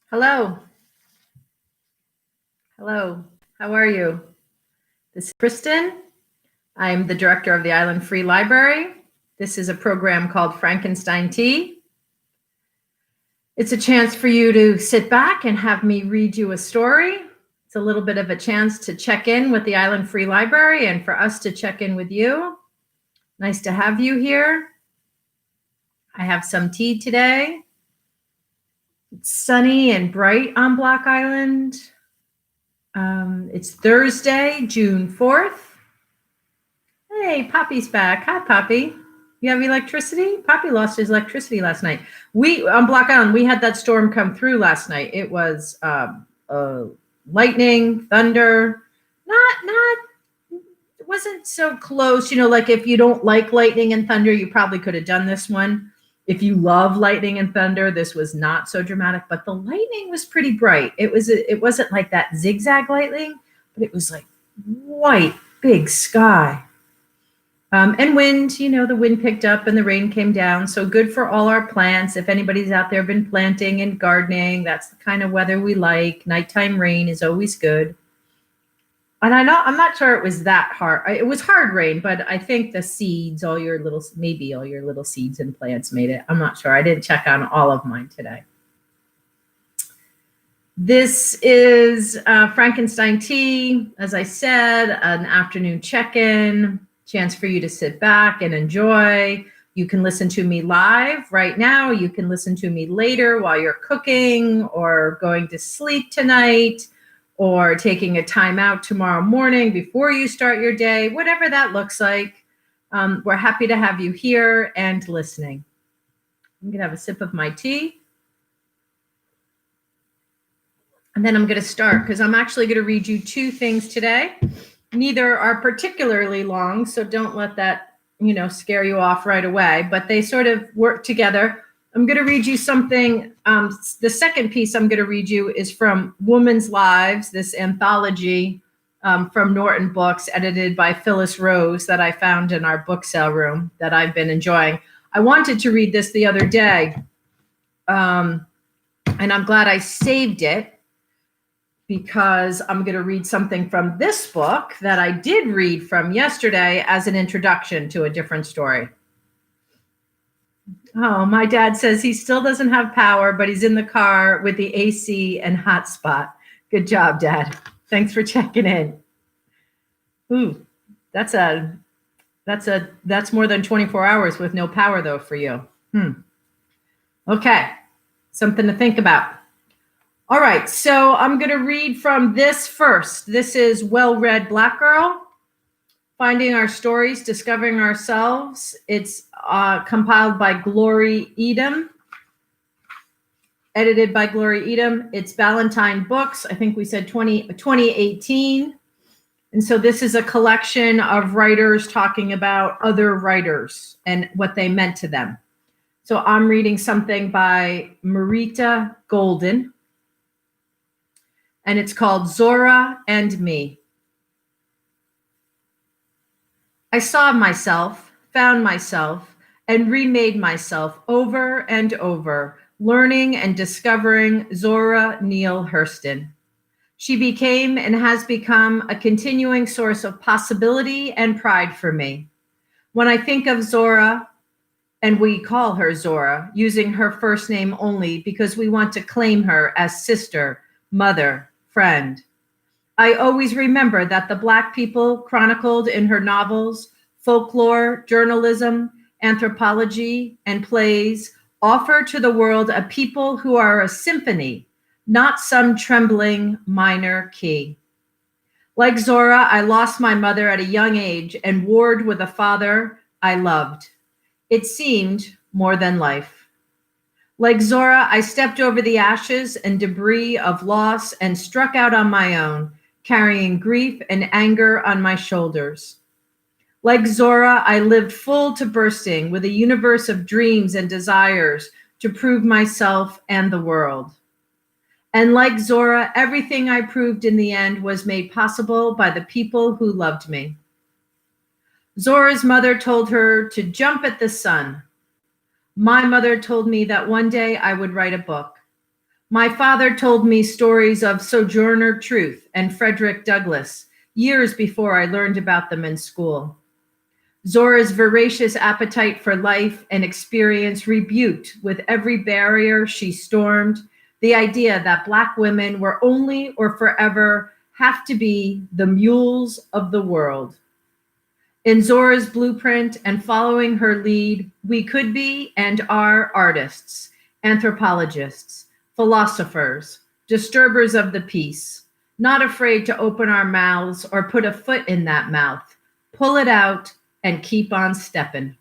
Hello. Hello. How are you? This is Kristen. I'm the director of the Island Free Library. This is a program called Frankenstein Tea. It's a chance for you to sit back and have me read you a story. It's a little bit of a chance to check in with the Island Free Library and for us to check in with you. Nice to have you here. I have some tea today. It's sunny and bright on Block Island. It's Thursday, June 4th. Hey, Poppy's back. Hi, Poppy. You have electricity? Poppy lost his electricity last night. On Block Island, we had that storm come through last night. It was lightning, thunder. It wasn't so close. Like if you don't like lightning and thunder, you probably could have done this one. If you love lightning and thunder, this was not so dramatic, but the lightning was pretty bright. It wasn't like that zigzag lightning, but it was like white, big sky. And wind, the wind picked up and the rain came down. So good for all our plants. If anybody's out there been planting and gardening, that's the kind of weather we like. Nighttime rain is always good. And I'm not sure it was that hard. It was hard rain, but I think the seeds, all your little seeds and plants made it. I'm not sure. I didn't check on all of mine today. This is Frankenstein Tea. As I said, an afternoon check-in, chance for you to sit back and enjoy. You can listen to me live right now. You can listen to me later while you're cooking or going to sleep tonight, or taking a time out tomorrow morning before you start your day, whatever that looks like. We're happy to have you here and listening. I'm going to have a sip of my tea. And then I'm going to start because I'm actually going to read you two things today. Neither are particularly long, so don't let that, scare you off right away, but they sort of work together. I'm going to read you something. The second piece I'm going to read you is from Women's Lives, this anthology from Norton Books, edited by Phyllis Rose, that I found in our book sale room that I've been enjoying. I wanted to read this the other day, and I'm glad I saved it because I'm going to read something from this book that I did read from yesterday as an introduction to a different story. Oh, my dad says he still doesn't have power, but he's in the car with the AC and hotspot. Good job, Dad. Thanks for checking in. Ooh, that's more than 24 hours with no power though for you. Okay, something to think about. All right, so I'm going to read from this first. This is Well-Read Black Girl. Finding Our Stories, Discovering Ourselves. It's compiled by Glory Edom, edited by Glory Edom. It's Ballantine Books. I think we said 2018. And so this is a collection of writers talking about other writers and what they meant to them. So I'm reading something by Marita Golden, and it's called Zora and Me. I saw myself, found myself, and remade myself over and over, learning and discovering Zora Neale Hurston. She became and has become a continuing source of possibility and pride for me. When I think of Zora, and we call her Zora, using her first name only because we want to claim her as sister, mother, friend, I always remember that the Black people chronicled in her novels, folklore, journalism, anthropology, and plays offer to the world a people who are a symphony, not some trembling minor key. Like Zora, I lost my mother at a young age and warred with a father I loved. It seemed more than life. Like Zora, I stepped over the ashes and debris of loss and struck out on my own, carrying grief and anger on my shoulders. Like Zora, I lived full to bursting with a universe of dreams and desires to prove myself and the world. And like Zora, everything I proved in the end was made possible by the people who loved me. Zora's mother told her to jump at the sun. My mother told me that one day I would write a book. My father told me stories of Sojourner Truth and Frederick Douglass years before I learned about them in school. Zora's voracious appetite for life and experience rebuked with every barrier she stormed the idea that Black women were only or forever have to be the mules of the world. In Zora's blueprint and following her lead, we could be and are artists, anthropologists, philosophers, disturbers of the peace, not afraid to open our mouths or put a foot in that mouth, pull it out, and keep on stepping.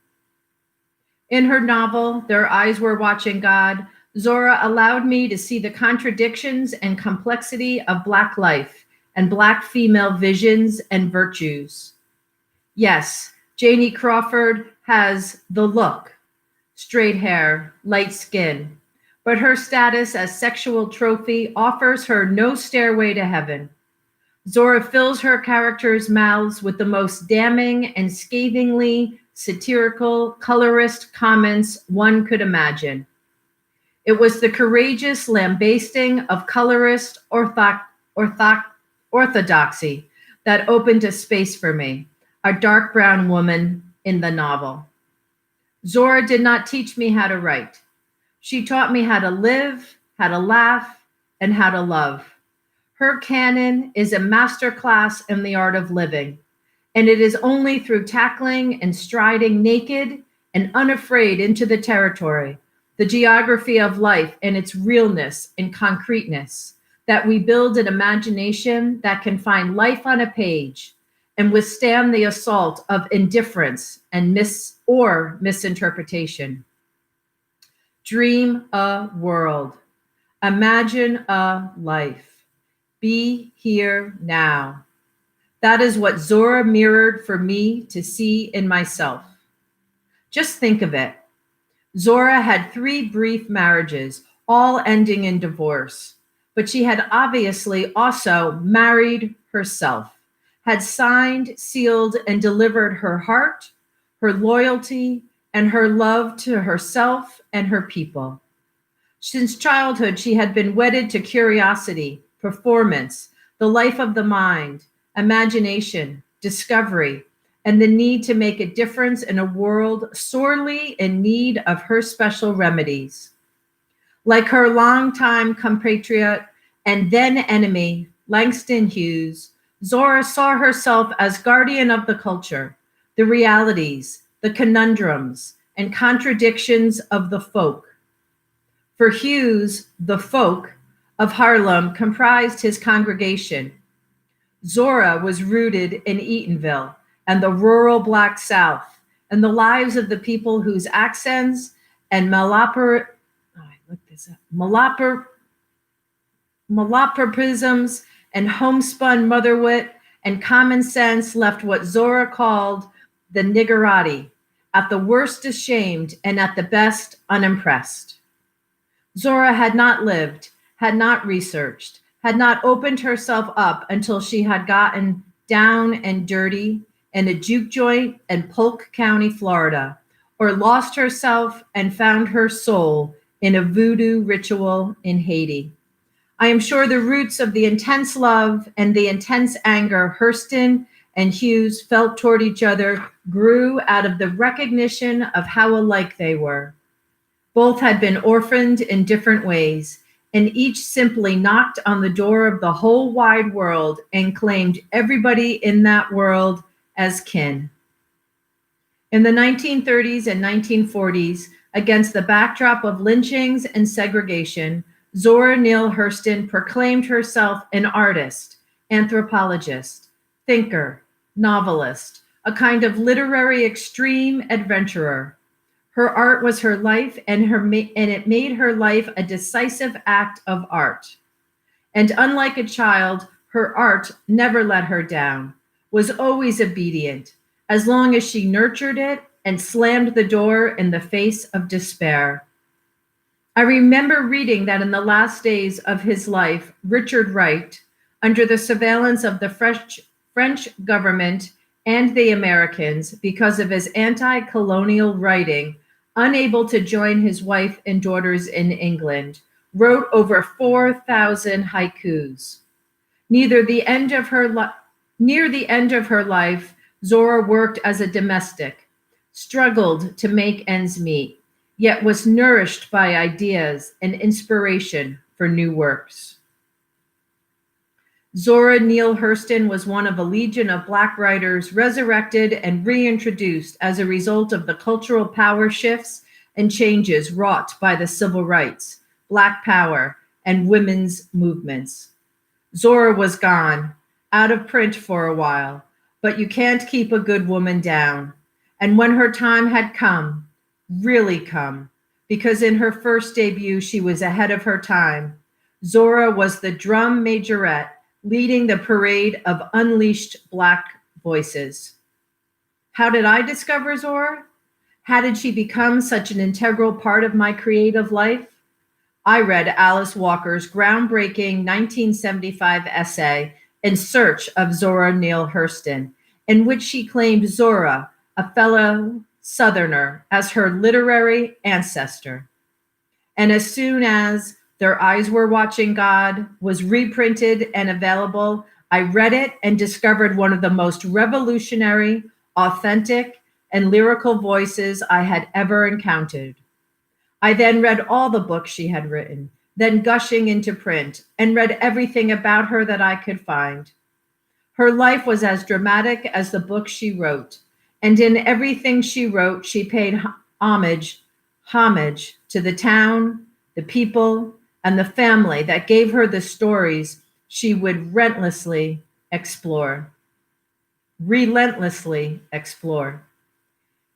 In her novel, Their Eyes Were Watching God, Zora allowed me to see the contradictions and complexity of Black life and Black female visions and virtues. Yes, Janie Crawford has the look, straight hair, light skin, but her status as sexual trophy offers her no stairway to heaven. Zora fills her characters' mouths with the most damning and scathingly satirical, colorist comments one could imagine. It was the courageous lambasting of colorist orthodoxy that opened a space for me, a dark brown woman in the novel. Zora did not teach me how to write. She taught me how to live, how to laugh, and how to love. Her canon is a masterclass in the art of living, and it is only through tackling and striding naked and unafraid into the territory, the geography of life and its realness and concreteness, that we build an imagination that can find life on a page and withstand the assault of indifference and misinterpretation. Dream a world. Imagine a life. Be here now. That is what Zora mirrored for me to see in myself. Just think of it. Zora had 3 brief marriages, all ending in divorce, but she had obviously also married herself, had signed, sealed, and delivered her heart, her loyalty, and her love to herself and her people. Since childhood, she had been wedded to curiosity, performance, the life of the mind, imagination, discovery, and the need to make a difference in a world sorely in need of her special remedies. Like her longtime compatriot and then enemy, Langston Hughes, Zora saw herself as guardian of the culture, the realities, the conundrums, and contradictions of the folk. For Hughes, the folk of Harlem comprised his congregation. Zora was rooted in Eatonville and the rural Black South and the lives of the people whose accents and malapropisms and homespun motherwit and common sense left what Zora called the niggerati, at the worst ashamed and at the best unimpressed. Zora had not lived, had not researched, had not opened herself up until she had gotten down and dirty in a juke joint in Polk County, Florida, or lost herself and found her soul in a voodoo ritual in Haiti. I am sure the roots of the intense love and the intense anger Hurston and Hughes felt toward each other grew out of the recognition of how alike they were. Both had been orphaned in different ways, and each simply knocked on the door of the whole wide world and claimed everybody in that world as kin. In the 1930s and 1940s, against the backdrop of lynchings and segregation, Zora Neale Hurston proclaimed herself an artist, anthropologist, thinker, novelist, a kind of literary extreme adventurer. Her art was her life, and it made her life a decisive act of art. And unlike a child, her art never let her down, was always obedient, as long as she nurtured it and slammed the door in the face of despair. I remember reading that in the last days of his life, Richard Wright, under the surveillance of the French government and the Americans because of his anti-colonial writing, unable to join his wife and daughters in England, wrote over 4,000 haikus. Near the end of her life, Zora worked as a domestic, struggled to make ends meet, yet was nourished by ideas and inspiration for new works. Zora Neale Hurston was one of a legion of Black writers resurrected and reintroduced as a result of the cultural power shifts and changes wrought by the civil rights, Black power, and women's movements. Zora was gone, out of print for a while, but you can't keep a good woman down. And when her time had come, really come, because in her first debut she was ahead of her time, Zora was the drum majorette leading the parade of unleashed Black voices. How did I discover Zora? How did she become such an integral part of my creative life? I read Alice Walker's groundbreaking 1975 essay, In Search of Zora Neale Hurston, in which she claimed Zora, a fellow Southerner, as her literary ancestor. And as soon as Their Eyes Were Watching God was reprinted and available, I read it and discovered one of the most revolutionary, authentic, and lyrical voices I had ever encountered. I then read all the books she had written, then gushing into print, and read everything about her that I could find. Her life was as dramatic as the books she wrote, and in everything she wrote, she paid homage to the town, the people, and the family that gave her the stories she would relentlessly explore.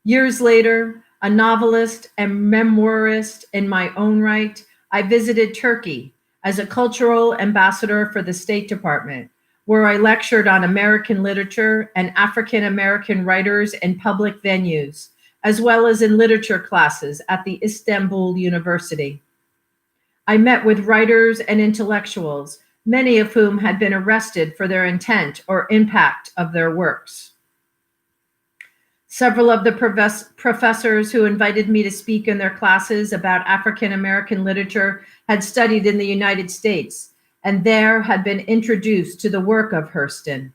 Years later, a novelist and memoirist in my own right, I visited Turkey as a cultural ambassador for the State Department, where I lectured on American literature and African American writers in public venues, as well as in literature classes at the Istanbul University. I met with writers and intellectuals, many of whom had been arrested for their intent or impact of their works. Several of the professors who invited me to speak in their classes about African American literature had studied in the United States and there had been introduced to the work of Hurston.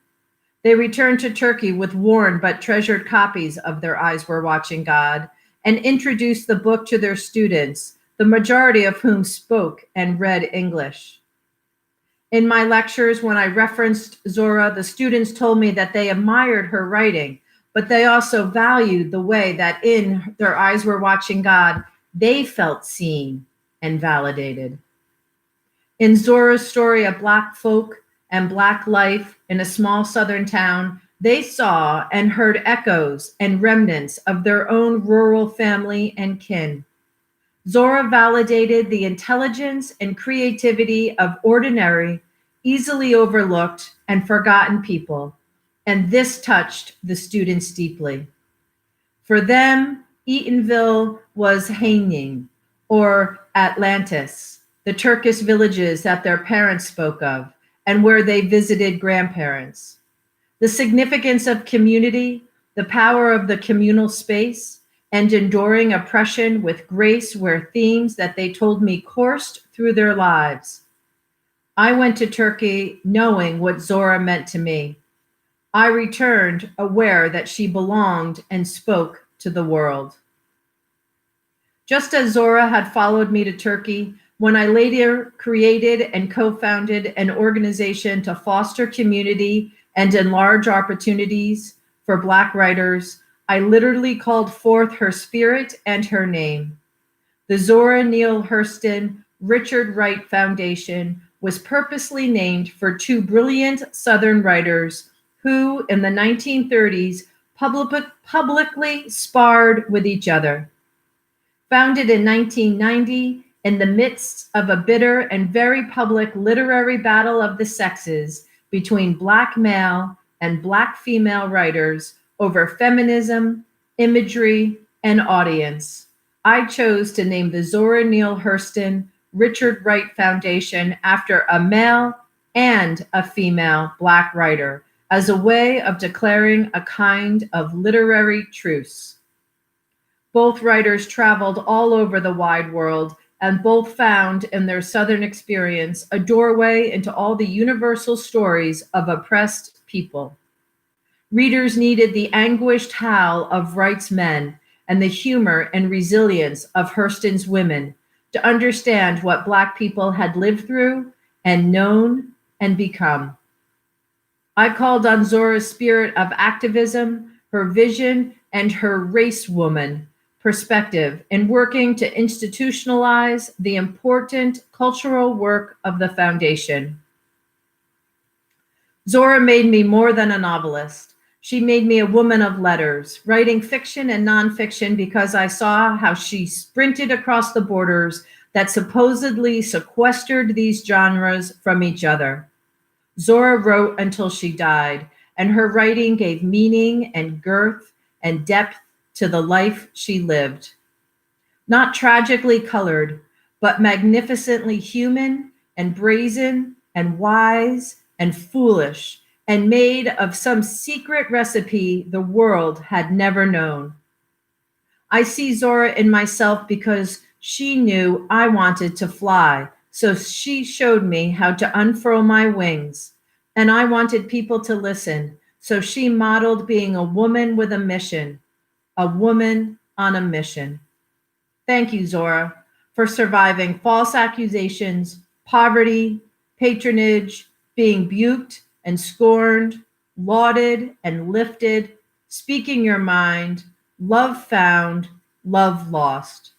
They returned to Turkey with worn but treasured copies of Their Eyes Were Watching God and introduced the book to their students, the majority of whom spoke and read English. In my lectures, when I referenced Zora, the students told me that they admired her writing, but they also valued the way that in Their Eyes Were Watching God, they felt seen and validated. In Zora's story of Black folk and Black life in a small Southern town, they saw and heard echoes and remnants of their own rural family and kin. Zora validated the intelligence and creativity of ordinary, easily overlooked and forgotten people, and this touched the students deeply. For them, Eatonville was Haining, or Atlantis, the Turkish villages that their parents spoke of, and where they visited grandparents. The significance of community, the power of the communal space, and enduring oppression with grace were themes that they told me coursed through their lives. I went to Turkey knowing what Zora meant to me. I returned aware that she belonged and spoke to the world. Just as Zora had followed me to Turkey, when I later created and co-founded an organization to foster community and enlarge opportunities for Black writers, I literally called forth her spirit and her name. The Zora Neale Hurston Richard Wright Foundation was purposely named for two brilliant Southern writers who, in the 1930s, publicly sparred with each other. Founded in 1990, in the midst of a bitter and very public literary battle of the sexes between Black male and Black female writers over feminism, imagery, and audience, I chose to name the Zora Neale Hurston Richard Wright Foundation after a male and a female Black writer, as a way of declaring a kind of literary truce. Both writers traveled all over the wide world and both found in their Southern experience a doorway into all the universal stories of oppressed people. Readers needed the anguished howl of Wright's men and the humor and resilience of Hurston's women to understand what Black people had lived through and known and become. I called on Zora's spirit of activism, her vision, and her race woman perspective in working to institutionalize the important cultural work of the foundation. Zora made me more than a novelist. She made me a woman of letters, writing fiction and nonfiction because I saw how she sprinted across the borders that supposedly sequestered these genres from each other. Zora wrote until she died, and her writing gave meaning and girth and depth to the life she lived. Not tragically colored, but magnificently human and brazen and wise and foolish, and made of some secret recipe the world had never known. I see Zora in myself because she knew I wanted to fly, so she showed me how to unfurl my wings. And I wanted people to listen, so she modeled being a woman with a mission, a woman on a mission. Thank you, Zora, for surviving false accusations, poverty, patronage, being buked and scorned, lauded and lifted, speaking your mind, love found, love lost.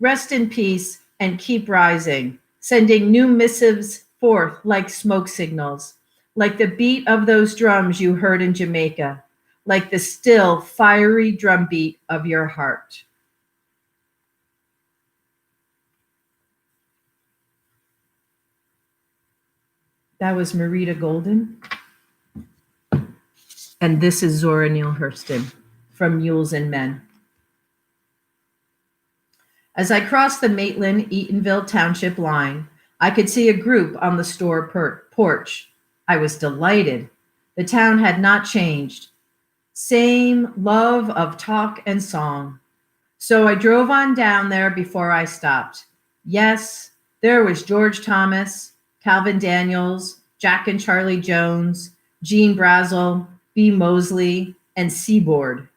Rest in peace and keep rising, sending new missives forth like smoke signals, like the beat of those drums you heard in Jamaica, like the still, fiery drumbeat of your heart. That was Marita Golden. And this is Zora Neale Hurston from Mules and Men. As I crossed the Maitland-Eatonville Township line, I could see a group on the store porch. I was delighted. The town had not changed. Same love of talk and song. So I drove on down there before I stopped. Yes, there was George Thomas, Calvin Daniels, Jack and Charlie Jones, Gene Brazel, B. Mosley, and Seaboard,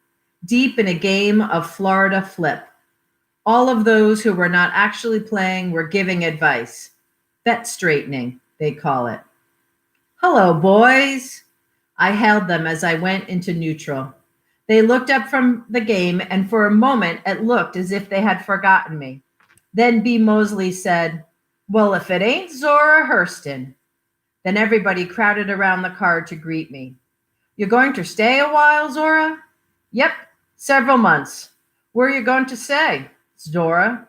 deep in a game of Florida Flip. All of those who were not actually playing were giving advice. Bet straightening, they call it. Hello, boys. I hailed them as I went into neutral. They looked up from the game, and for a moment it looked as if they had forgotten me. Then B. Mosley said, "Well, if it ain't Zora Hurston." Then everybody crowded around the car to greet me. "You're going to stay a while, Zora?" "Yep, several months." "Where are you going to stay?" "Zora."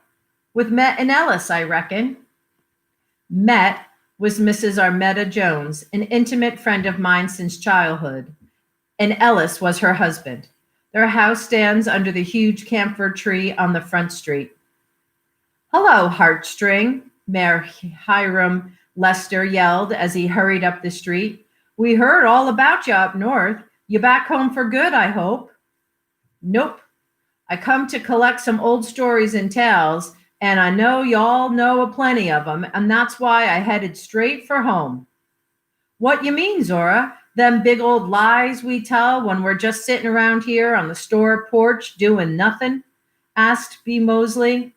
"With Met and Ellis, I reckon." Met was Mrs. Armetta Jones, an intimate friend of mine since childhood, and Ellis was her husband. Their house stands under the huge camphor tree on the front street. "Hello, Heartstring," Mayor Hiram Lester yelled as he hurried up the street. "We heard all about you up north. You back home for good, I hope." "Nope. I come to collect some old stories and tales, and I know y'all know a plenty of them, and that's why I headed straight for home." "What you mean, Zora? Them big old lies we tell when we're just sitting around here on the store porch doing nothing?" asked B. Mosley.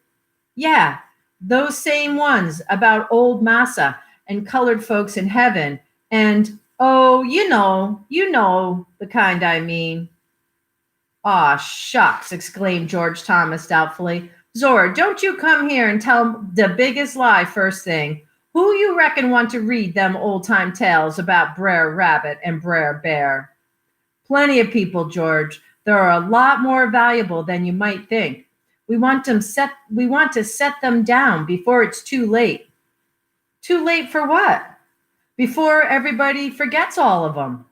"Yeah, those same ones about old massa and colored folks in heaven and, oh, you know the kind I mean." "Aw, shucks," exclaimed George Thomas doubtfully. "Zora, don't you come here and tell the biggest lie first thing. Who you reckon want to read them old-time tales about Brer Rabbit and Brer Bear?" "Plenty of people, George. They're a lot more valuable than you might think. We want to set them down before it's too late." "Too late for what?" "Before everybody forgets all of them."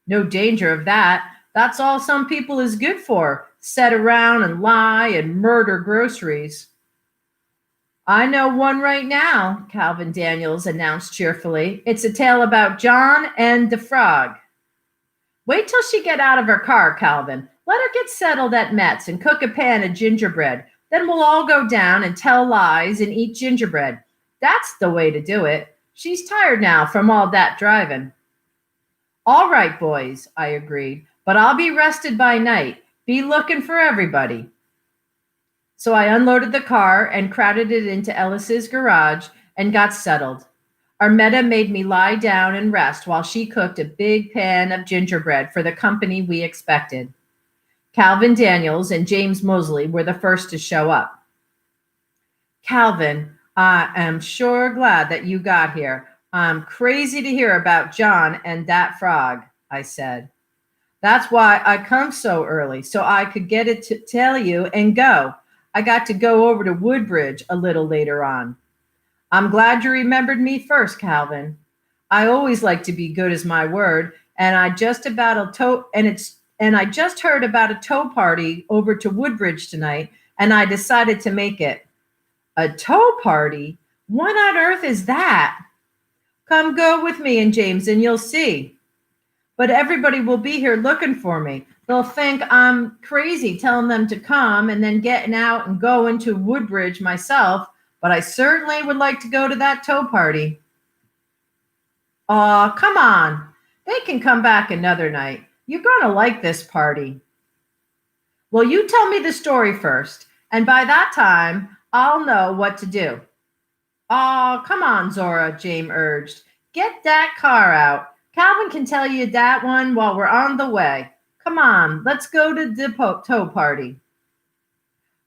"No danger of that. That's all some people is good for, sit around and lie and murder groceries." "I know one right now," Calvin Daniels announced cheerfully. "It's a tale about John and the frog." "Wait till she get out of her car, Calvin. Let her get settled at Met's and cook a pan of gingerbread. Then we'll all go down and tell lies and eat gingerbread. That's the way to do it. She's tired now from all that driving. All right, boys, I agreed, but I'll be rested by night. Be looking for everybody. So I unloaded the car and crowded it into Ellis's garage and got settled. Armetta made me lie down and rest while she cooked a big pan of gingerbread for the company we expected. Calvin Daniels and James Mosley were the first to show up. Calvin, I am sure glad that you got here. I'm crazy to hear about John and that frog, I said. That's why I come so early, so I could get it to tell you and go. I got to go over to Woodbridge a little later on. I'm glad you remembered me first, Calvin. I always like to be good as my word, and I just heard about a tow party over to Woodbridge tonight, and I decided to make it. A tow party? What on earth is that? Come go with me and James and you'll see. But everybody will be here looking for me. They'll think I'm crazy telling them to come and then getting out and going to Woodbridge myself, but I certainly would like to go to that tow party. Aw, come on. They can come back another night. You're going to like this party. Well, you tell me the story first, and by that time, I'll know what to do. Oh, come on, Zora, James urged. Get that car out. Calvin can tell you that one while we're on the way. Come on, let's go to the tow party.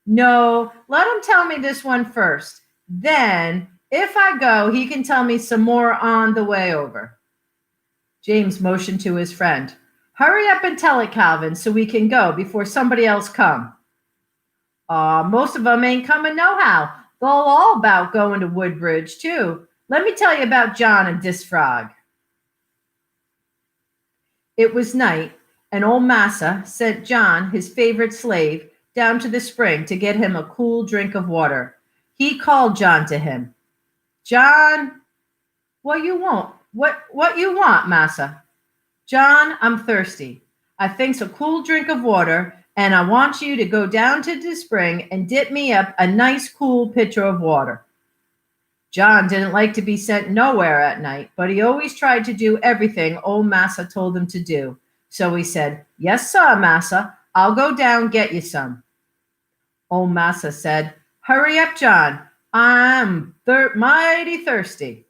No, let him tell me this one first. Then, if I go, he can tell me some more on the way over. James motioned to his friend. Hurry up and tell it, Calvin, so we can go before somebody else come. Most of them ain't coming nohow. They're all about going to Woodbridge, too. Let me tell you about John and this frog. It was night, and old Massa sent John, his favorite slave, down to the spring to get him a cool drink of water. He called John to him. John, what you want? What you want, Massa? John, I'm thirsty. I think's a cool drink of water, and I want you to go down to the spring and dip me up a nice cool pitcher of water. John didn't like to be sent nowhere at night, but he always tried to do everything old Massa told him to do. So he said, Yes, sir, Massa, I'll go down get you some. Old Massa said, Hurry up, John. I'm mighty thirsty.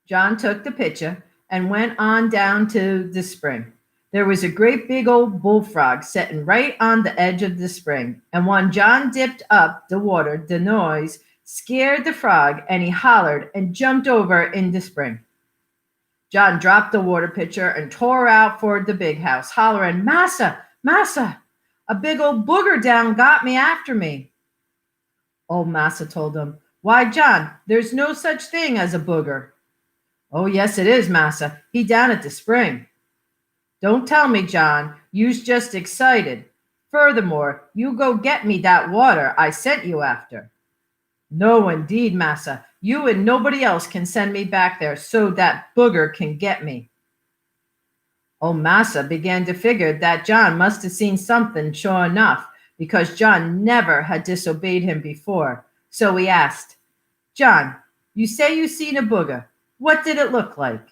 John took the pitcher and went on down to the spring. There was a great big old bullfrog sitting right on the edge of the spring, and when John dipped up the water, the noise scared the frog, and he hollered and jumped over in the spring. John dropped the water pitcher and tore out for the big house, hollering, Massa, Massa, a big old booger down got me after me. Old Massa told him, Why, John, there's no such thing as a booger. Oh, yes, it is, Massa. He down at the spring. Don't tell me, John. You's just excited. Furthermore, you go get me that water I sent you after. No, indeed, Massa. You and nobody else can send me back there so that booger can get me. Old Massa began to figure that John must have seen something sure enough, because John never had disobeyed him before. So he asked, John, you say you seen a booger. What did it look like?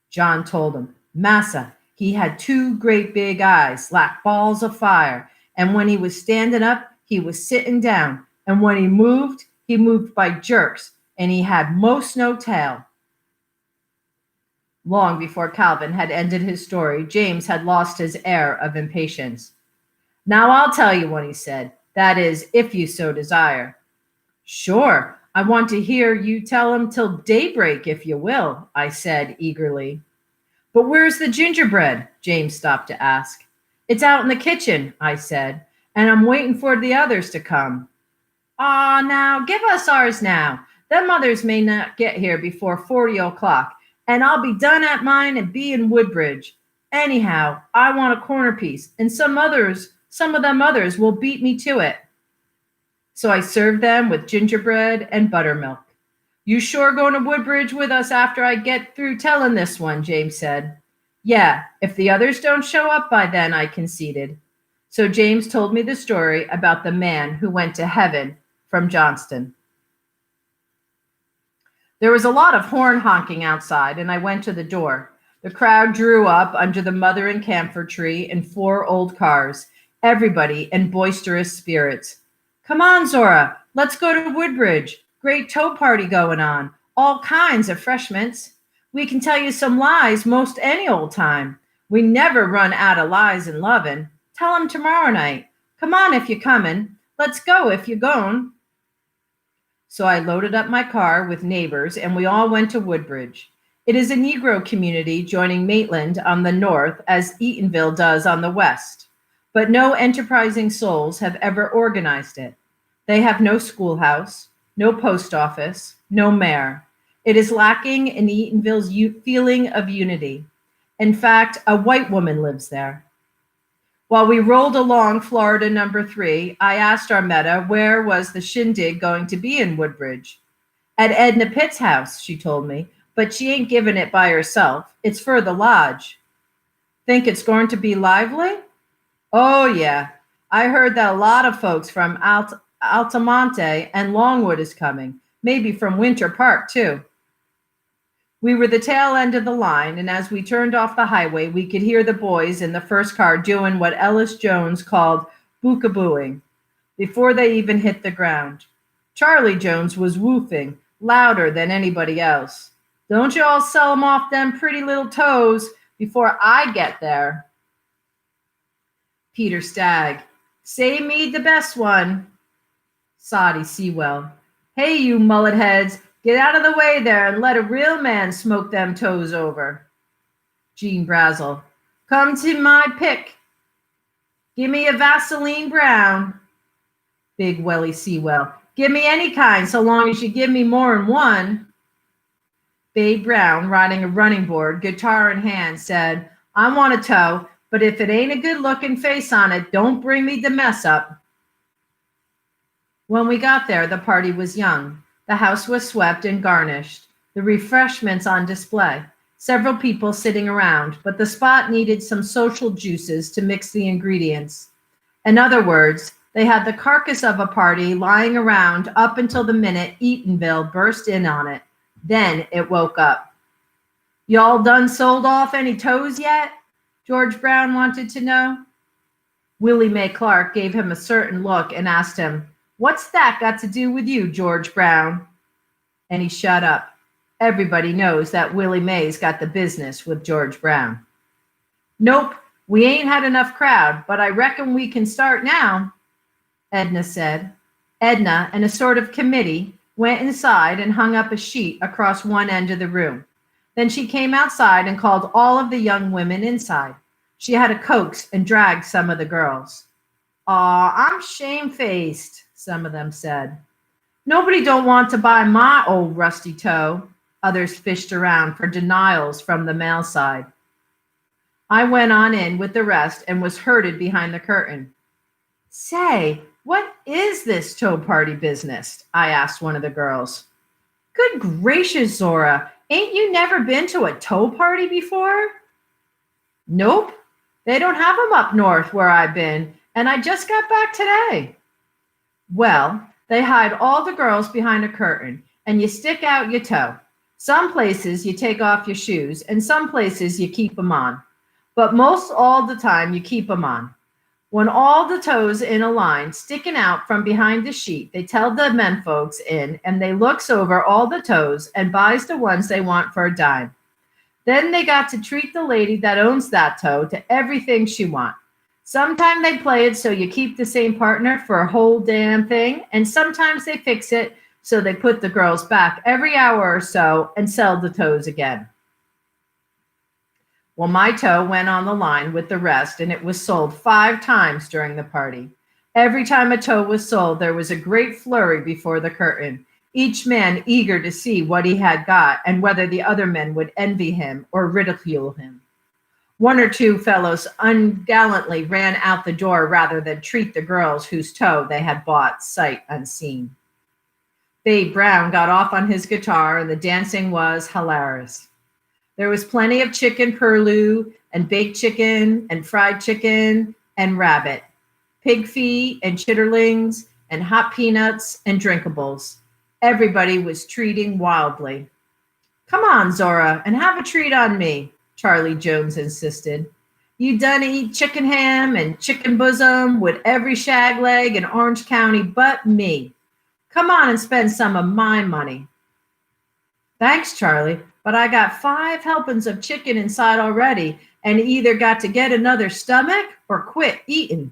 John told him, Massa, he had two great big eyes like balls of fire, and when he was standing up, he was sitting down, and when he moved by jerks, and he had most no tail. Long before Calvin had ended his story, James had lost his air of impatience. Now I'll tell you what he said, that is, if you so desire. Sure, I want to hear you tell him till daybreak, if you will, I said eagerly. But where's the gingerbread? James stopped to ask. It's out in the kitchen, I said, and I'm waiting for the others to come. Now, give us ours now. Them others may not get here before 40 o'clock, and I'll be done at mine and be in Woodbridge. Anyhow, I want a corner piece, and some of them others will beat me to it. So I served them with gingerbread and buttermilk. You sure going to Woodbridge with us after I get through telling this one, James said. Yeah, if the others don't show up by then, I conceded. So James told me the story about the man who went to heaven from Johnston. There was a lot of horn honking outside, and I went to the door. The crowd drew up under the mother and camphor tree in 4 old cars, everybody in boisterous spirits. Come on, Zora, let's go to Woodbridge. Great tow party going on. All kinds of freshments. We can tell you some lies most any old time. We never run out of lies in lovin'. Tell 'em tomorrow night. Come on if you're comin'. Let's go if you're goin'. So I loaded up my car with neighbors and we all went to Woodbridge. It is a Negro community joining Maitland on the north as Eatonville does on the west. But no enterprising souls have ever organized it. They have no schoolhouse, no post office, no mayor. It is lacking in Eatonville's feeling of unity. In fact, a white woman lives there. While we rolled along Florida number 3, I asked Armetta where was the shindig going to be in Woodbridge. At Edna Pitt's house, she told me, but she ain't giving it by herself. It's for the lodge. Think it's going to be lively? Oh, yeah. I heard that a lot of folks from Altamonte and Longwood is coming, maybe from Winter Park, too. We were the tail end of the line, and as we turned off the highway, we could hear the boys in the first car doing what Ellis Jones called bookabooing before they even hit the ground. Charlie Jones was woofing, louder than anybody else. Don't you all sell 'em off them pretty little toes before I get there. Peter Stagg, say me the best one. Soddy Sewell, hey you mullet heads, get out of the way there and let a real man smoke them toes over. Jean Brazel, come to my pick. Give me a Vaseline brown. Big Welly Sewell, give me any kind so long as you give me more than one. Babe Brown, riding a running board, guitar in hand, said, I want a toe, but if it ain't a good-looking face on it, don't bring me the mess up. When we got there, the party was young. The house was swept and garnished, the refreshments on display, several people sitting around, but the spot needed some social juices to mix the ingredients. In other words, they had the carcass of a party lying around up until the minute Eatonville burst in on it. Then it woke up. Y'all done sold off any toes yet? George Brown wanted to know. Willie Mae Clark gave him a certain look and asked him, what's that got to do with you, George Brown? And he shut up. Everybody knows that Willie Mae's got the business with George Brown. Nope, we ain't had enough crowd, but I reckon we can start now, Edna said. Edna and a sort of committee went inside and hung up a sheet across one end of the room. Then she came outside and called all of the young women inside. She had to coax and drag some of the girls. Aw, I'm shamefaced, some of them said. Nobody don't want to buy my old rusty toe. Others fished around for denials from the male side. I went on in with the rest and was herded behind the curtain. Say, what is this toe party business? I asked one of the girls. Good gracious, Zora, ain't you never been to a toe party before? Nope, they don't have them up north where I've been, and I just got back today. Well, they hide all the girls behind a curtain, and you stick out your toe. Some places you take off your shoes, and some places you keep them on. But most all the time you keep them on. When all the toes in a line sticking out from behind the sheet, they tell the men folks in, and they looks over all the toes and buys the ones they want for a dime. Then they got to treat the lady that owns that toe to everything she wants. Sometimes they play it so you keep the same partner for a whole damn thing, and sometimes they fix it so they put the girls back every hour or so and sell the toes again. Well, my toe went on the line with the rest, and it was sold 5 times during the party. Every time a toe was sold, there was a great flurry before the curtain, each man eager to see what he had got and whether the other men would envy him or ridicule him. 1 or 2 fellows ungallantly ran out the door rather than treat the girls whose toe they had bought sight unseen. Babe Brown got off on his guitar, and the dancing was hilarious. There was plenty of chicken purlieu and baked chicken and fried chicken and rabbit. pig feet and chitterlings and hot peanuts and drinkables. Everybody was treating wildly. Come on, Zora, and have a treat on me, Charlie Jones insisted. You done eat chicken ham and chicken bosom with every shag leg in Orange County but me. Come on and spend some of my money. Thanks, Charlie, but I got 5 helpings of chicken inside already and either got to get another stomach or quit eating.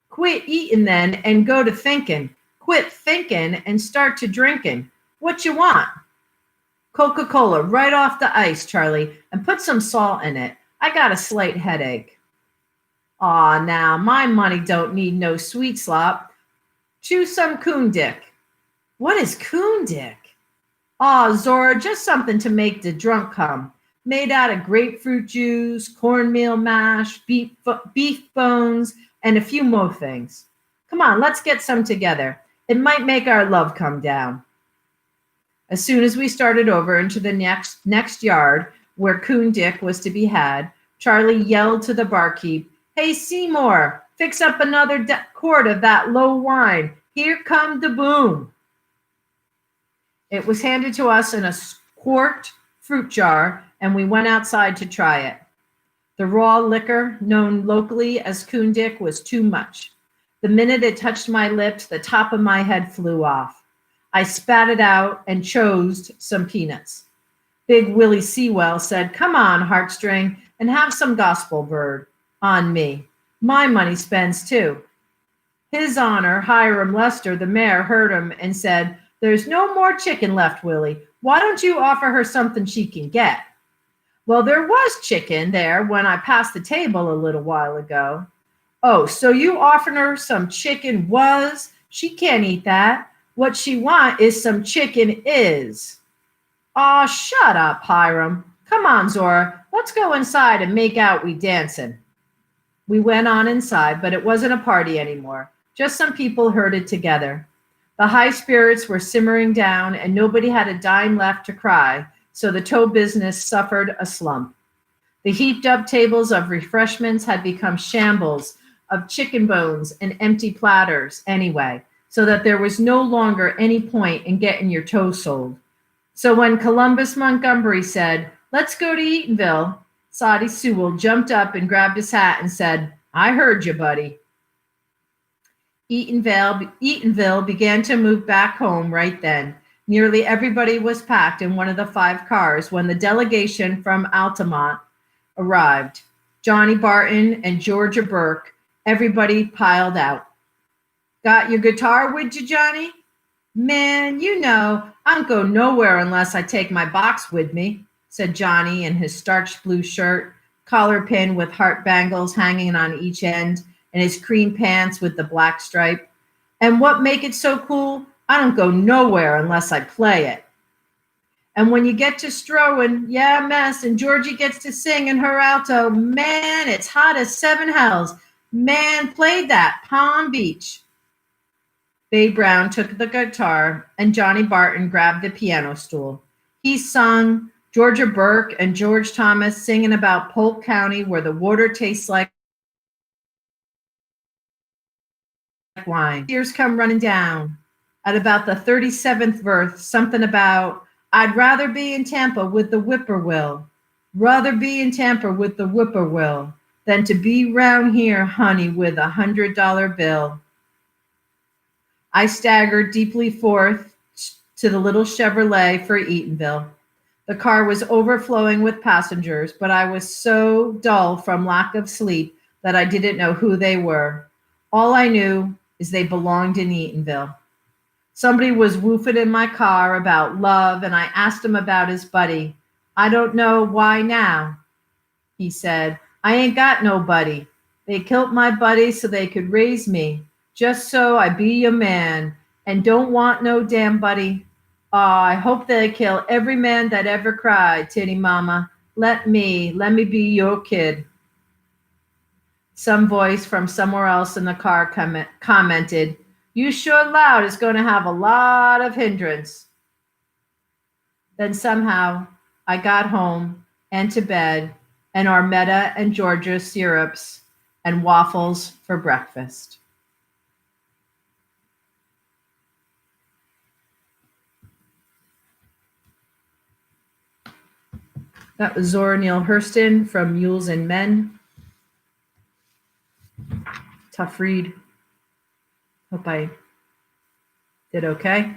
Quit eating then and go to thinking. Quit thinking and start to drinking. What you want? Coca-Cola right off the ice, Charlie, and put some salt in it. I got a slight headache. Aw, now, my money don't need no sweet slop. Choose some coon dick. What is coon dick? Aw, Zora, just something to make the drunk come. Made out of grapefruit juice, cornmeal mash, beef bones, and a few more things. Come on, let's get some together. It might make our love come down. As soon as we started over into the next yard where coon dick was to be had, Charlie yelled to the barkeep, "Hey, Seymour, fix up another quart of that low wine. Here come the boom." It was handed to us in a quart fruit jar, and we went outside to try it. The raw liquor, known locally as coon dick, was too much. The minute it touched my lips, the top of my head flew off. I spat it out and chose some peanuts. Big Willie Sewell said, "Come on, heartstring, and have some gospel bird on me. My money spends too." His Honor, Hiram Lester, the mayor, heard him and said, "There's no more chicken left, Willie. Why don't you offer her something she can get?" Well, there was chicken there when I passed the table a little while ago. Oh, so you offered her some chicken was? She can't eat that. What she want is some chicken is. Aw, shut up, Hiram. Come on, Zora. Let's go inside and make out we dancing. We went on inside, but it wasn't a party anymore. Just some people herded together. The high spirits were simmering down, and nobody had a dime left to cry, so the tow business suffered a slump. The heaped-up tables of refreshments had become shambles of chicken bones and empty platters anyway, so that there was no longer any point in getting your tow sold. So when Columbus Montgomery said, "Let's go to Eatonville," Soddy Sewell jumped up and grabbed his hat and said, "I heard you, buddy." Eatonville began to move back home right then. Nearly everybody was packed in one of the 5 cars when the delegation from Altamont arrived. Johnny Barton and Georgia Burke, everybody piled out. "Got your guitar with you, Johnny?" "Man, you know, I don't go nowhere unless I take my box with me," said Johnny in his starched blue shirt, collar pin with heart bangles hanging on each end, and his cream pants with the black stripe. "And what make it so cool? I don't go nowhere unless I play it. And when you get to Strowan, yeah, mess, and Georgie gets to sing in her alto, man, it's hot as 7 hells. Man, played that Palm Beach." Bay Brown took the guitar, and Johnny Barton grabbed the piano stool. He sung, Georgia Burke and George Thomas singing about Polk County where the water tastes like wine. Tears come running down. At about the 37th verse, something about, "I'd rather be in Tampa with the whippoorwill. Rather be in Tampa with the whippoorwill than to be round here, honey, with a $100 bill." I staggered deeply forth to the little Chevrolet for Eatonville. The car was overflowing with passengers, but I was so dull from lack of sleep that I didn't know who they were. All I knew is they belonged in Eatonville. Somebody was woofing in my car about love, and I asked him about his buddy. "I don't know why now," he said. "I ain't got no buddy. They killed my buddy so they could raise me, just so I be your man, and don't want no damn buddy. I hope they kill every man that ever cried, titty mama. Let me be your kid." Some voice from somewhere else in the car commented, "You sure loud is going to have a lot of hindrance." Then somehow I got home and to bed, and Armetta and Georgia syrups and waffles for breakfast. That was Zora Neale Hurston from Mules and Men. Tough read. Hope I did okay.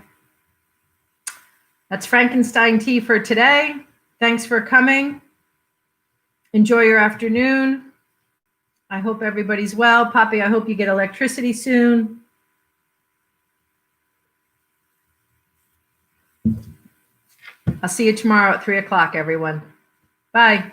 That's Frankenstein Tea for today. Thanks for coming. Enjoy your afternoon. I hope everybody's well. Poppy, I hope you get electricity soon. I'll see you tomorrow at 3 o'clock, everyone. Bye.